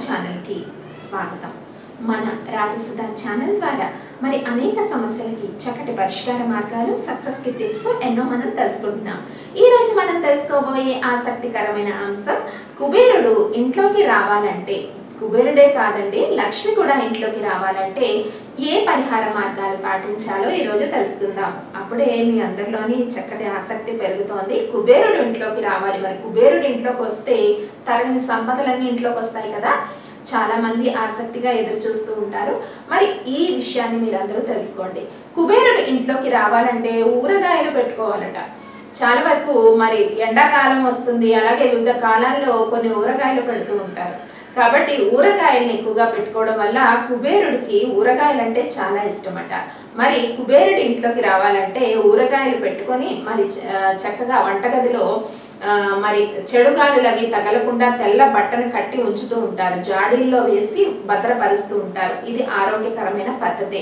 Channel కి స్వాగతం। మన రాజసుధా ఛానల్ ద్వారా మరి అనేక సమస్యలకి చక్కటి పరిష్కార మార్గాలు సక్సెస్ కి టిప్స్ ఎన్నో మనం తెలుసుకుంటున్నాం। ఈ రోజు మనం తెలుసుకోబోయే ఆసక్తికరమైన అంశం కుబేరుడు ఇంట్లోకి రావాలంటే, కుబేరుడే కాదండి లక్ష్మి కూడా ఇంట్లోకి రావాలంటే ఏ పరిహార మార్గాలు పాటించాలో ఈ రోజు తెలుసుకుందాం। అప్పుడే మీ అందరిలోని చక్కటి ఆసక్తి పెరుగుతోంది। కుబేరుడు ఇంట్లోకి రావాలి, మరి కుబేరుడు ఇంట్లోకి వస్తే తరగని సంపదలన్నీ ఇంట్లోకి వస్తాయి కదా। చాలా మంది ఆసక్తిగా ఎదురు చూస్తూ ఉంటారు। మరి ఈ విషయాన్ని మీరందరూ తెలుసుకోండి। కుబేరుడు ఇంట్లోకి రావాలంటే ఊరగాయలు పెట్టుకోవాలట। చాలా వరకు మరి ఎండాకాలం వస్తుంది, అలాగే వివిధ కాలాల్లో కొన్ని ఊరగాయలు పెడుతూ ఉంటారు। కాబట్టి ఊరగాయల్ని ఎక్కువగా పెట్టుకోవడం వల్ల కుబేరుడికి ఊరగాయలు అంటే చాలా ఇష్టమట। మరి కుబేరుడి ఇంట్లోకి రావాలంటే ఊరగాయలు పెట్టుకొని మరి చక్కగా వంటగదిలో మరి చెడుగాలులు అవి తగలకుండా తెల్ల బట్టను కట్టి ఉంచుతూ ఉంటారు, జాడీల్లో వేసి భద్రపరుస్తూ ఉంటారు। ఇది ఆరోగ్యకరమైన పద్ధతి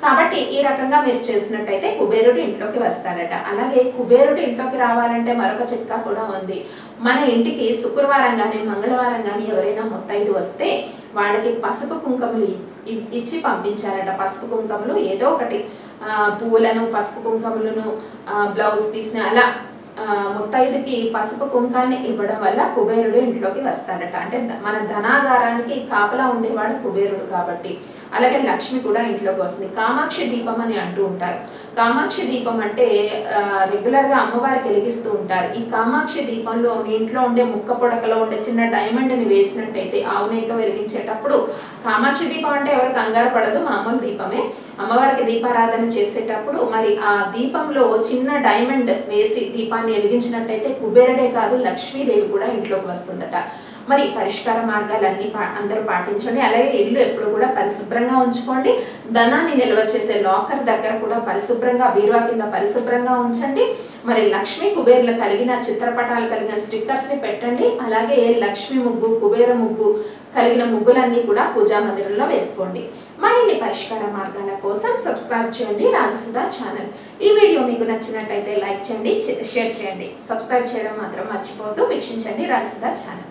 కాబట్టి ఈ రకంగా మీరు చేసినట్టయితే కుబేరుడు ఇంట్లోకి వస్తాడట। అలాగే కుబేరుడు ఇంట్లోకి రావాలంటే మరొక చిట్కా కూడా ఉంది। మన ఇంటికి శుక్రవారం కానీ మంగళవారం కానీ ఎవరైనా ముత్తైదు వస్తే వాళ్ళకి పసుపు కుంకుమలు ఇచ్చి పంపించారట। పసుపు కుంకుమలు ఏదో ఒకటి పువ్వులను పసుపు కుంకుమలను బ్లౌజ్ పీస్ని అలా ముత్తైదుకి పసుపు కుంకాన్ని ఇవ్వడం వల్ల కుబేరుడు ఇంట్లోకి వస్తాడట। అంటే మన ధనాగారానికి కాపలా ఉండేవాడు కుబేరుడు కాబట్టి। అలాగే లక్ష్మి కూడా ఇంట్లోకి వస్తుంది। కామాక్షి దీపం అని అంటూ ఉంటారు। కామాక్షి దీపం అంటే రెగ్యులర్గా అమ్మవారికి వెలిగిస్తూ ఉంటారు। ఈ కామాక్షి దీపంలో మీ ఇంట్లో ఉండే ముక్క పొడకలో ఉండే చిన్న డైమండ్ని వేసినట్టయితే ఆవు నెయ్యితో వెలిగించేటప్పుడు, కామాక్షి దీపం అంటే ఎవరు కంగారు పడదు, మామూలు దీపమే। అమ్మవారికి దీపారాధన చేసేటప్పుడు మరి ఆ దీపంలో చిన్న డైమండ్ వేసి దీపాన్ని వెలిగించినట్టయితే కుబేరుడే కాదు లక్ష్మీదేవి కూడా ఇంట్లోకి వస్తుందట। మరి పరిష్కార మార్గాలన్నీ అందరూ పాటించండి। అలాగే ఇల్లు ఎప్పుడు కూడా పరిశుభ్రంగా ఉంచుకోండి। ధనాన్ని నిల్వ చేసే లాకర్ దగ్గర కూడా పరిశుభ్రంగా, బీరువా కింద పరిశుభ్రంగా ఉంచండి। మరి లక్ష్మీ కుబేరులు కలిగిన చిత్రపటాలు కలిగిన స్టిక్కర్స్ని పెట్టండి। అలాగే లక్ష్మీ ముగ్గు, కుబేర ముగ్గు కలిగిన ముగ్గులన్నీ కూడా పూజా మందిరంలో వేసుకోండి। మరిన్ని పరిష్కార మార్గాల కోసం సబ్స్క్రైబ్ చేయండి రాజసుధా ఛానల్। ఈ వీడియో మీకు నచ్చినట్టయితే లైక్ చేయండి, షేర్ చేయండి, సబ్స్క్రైబ్ చేయడం మాత్రం మర్చిపోవద్దు। వీక్షించండి రాజసుధా ఛానల్।